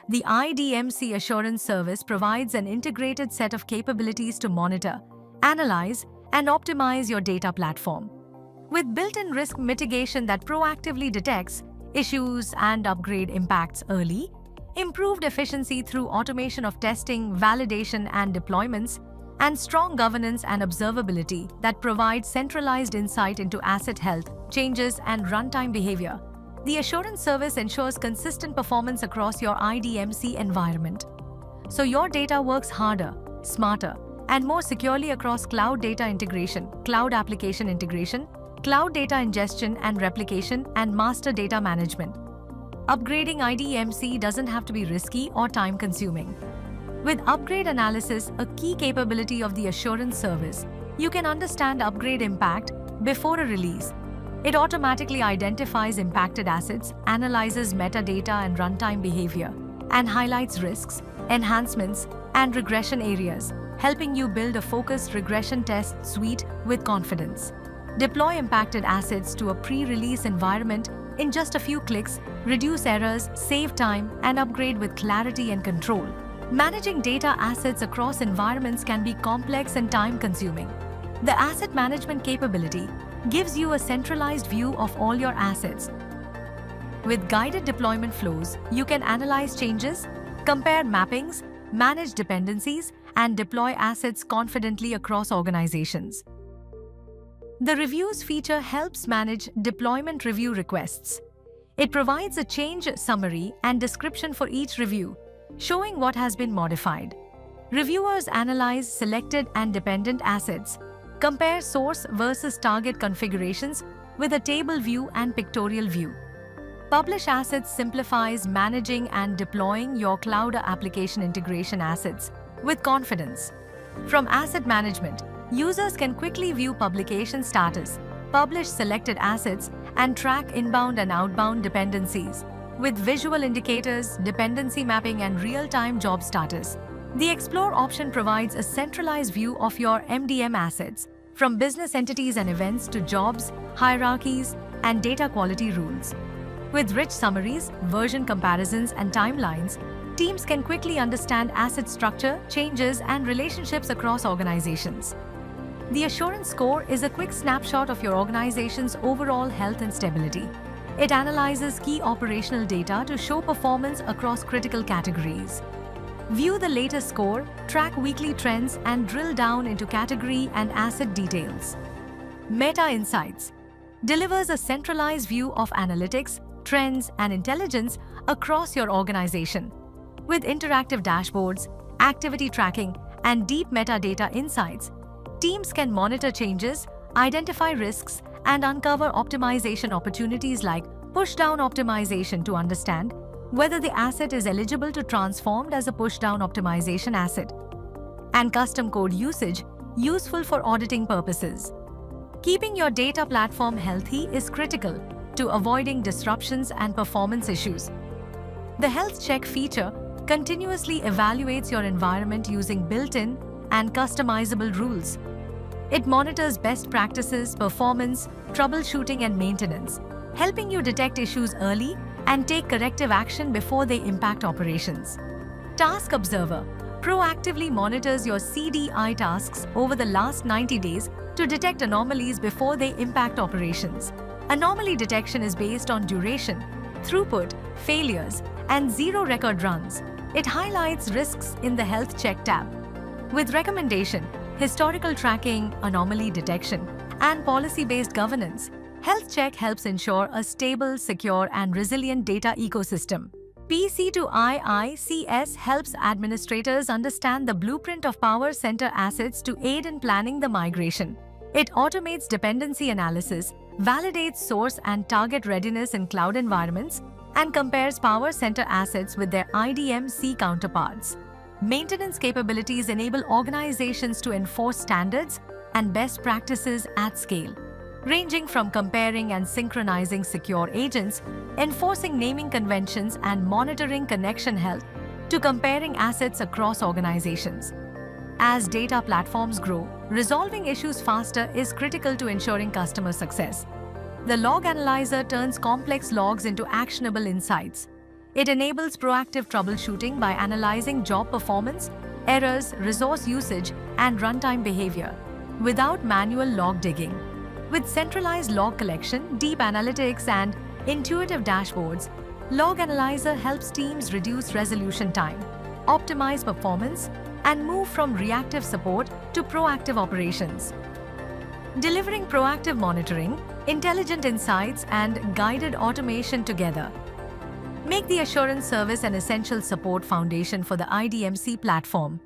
the IDMC Assurance Service provides an integrated set of capabilities to monitor, analyze, and optimize your data platform. With built-in risk mitigation that proactively detects issues and upgrade impacts early, improved efficiency through automation of testing, validation, and deployments, and strong governance and observability that provides centralized insight into asset health, changes, and runtime behavior. The assurance service ensures consistent performance across your IDMC environment, so your data works harder, smarter, and more securely across cloud data integration, cloud application integration, cloud data ingestion and replication, and master data management. Upgrading IDMC doesn't have to be risky or time-consuming. With upgrade analysis, a key capability of the assurance service, you can understand upgrade impact before a release. It automatically identifies impacted assets, analyzes metadata and runtime behavior, and highlights risks, enhancements, and regression areas, helping you build a focused regression test suite with confidence. Deploy impacted assets to a pre-release environment in just a few clicks, reduce errors, save time, and upgrade with clarity and control. Managing data assets across environments can be complex and time-consuming. The asset management capability gives you a centralized view of all your assets. With guided deployment flows, you can analyze changes, compare mappings, manage dependencies, and deploy assets confidently across organizations. The Reviews feature helps manage deployment review requests. It provides a change summary and description for each review, showing what has been modified. Reviewers analyze selected and dependent assets, compare source versus target configurations with a table view and pictorial view. Publish Assets simplifies managing and deploying your cloud application integration assets with confidence. From asset management, users can quickly view publication status, publish selected assets, and track inbound and outbound dependencies. With visual indicators, dependency mapping, and real-time job status, the Explore option provides a centralized view of your MDM assets, from business entities and events to jobs, hierarchies, and data quality rules. With rich summaries, version comparisons, and timelines, teams can quickly understand asset structure, changes, and relationships across organizations. The Assurance Score is a quick snapshot of your organization's overall health and stability. It analyzes key operational data to show performance across critical categories. View the latest score, track weekly trends, and drill down into category and asset details. Meta Insights delivers a centralized view of analytics, trends, and intelligence across your organization. With interactive dashboards, activity tracking, and deep metadata insights, teams can monitor changes, identify risks, and uncover optimization opportunities like push-down optimization to understand whether the asset is eligible to transformed as a push-down optimization asset, and custom code usage useful for auditing purposes. Keeping your data platform healthy is critical to avoiding disruptions and performance issues. The Health Check feature continuously evaluates your environment using built-in and customizable rules. It monitors best practices, performance, troubleshooting, and maintenance, helping you detect issues early and take corrective action before they impact operations. Task Observer proactively monitors your CDI tasks over the last 90 days to detect anomalies before they impact operations. Anomaly detection is based on duration, throughput, failures, and zero record runs. It highlights risks in the Health Check tab. With recommendation, historical tracking, anomaly detection, and policy-based governance, Health Check helps ensure a stable, secure, and resilient data ecosystem. PC2IICS helps administrators understand the blueprint of Power Center assets to aid in planning the migration. It automates dependency analysis, validates source and target readiness in cloud environments, and compares Power Center assets with their IDMC counterparts. Maintenance capabilities enable organizations to enforce standards and best practices at scale, ranging from comparing and synchronizing secure agents, enforcing naming conventions, and monitoring connection health, to comparing assets across organizations. As data platforms grow, resolving issues faster is critical to ensuring customer success. The Log Analyzer turns complex logs into actionable insights. It enables proactive troubleshooting by analyzing job performance, errors, resource usage, and runtime behavior without manual log digging. With centralized log collection, deep analytics, and intuitive dashboards, Log Analyzer helps teams reduce resolution time, optimize performance, and move from reactive support to proactive operations. Delivering proactive monitoring, intelligent insights, and guided automation together make the assurance service an essential support foundation for the IDMC platform.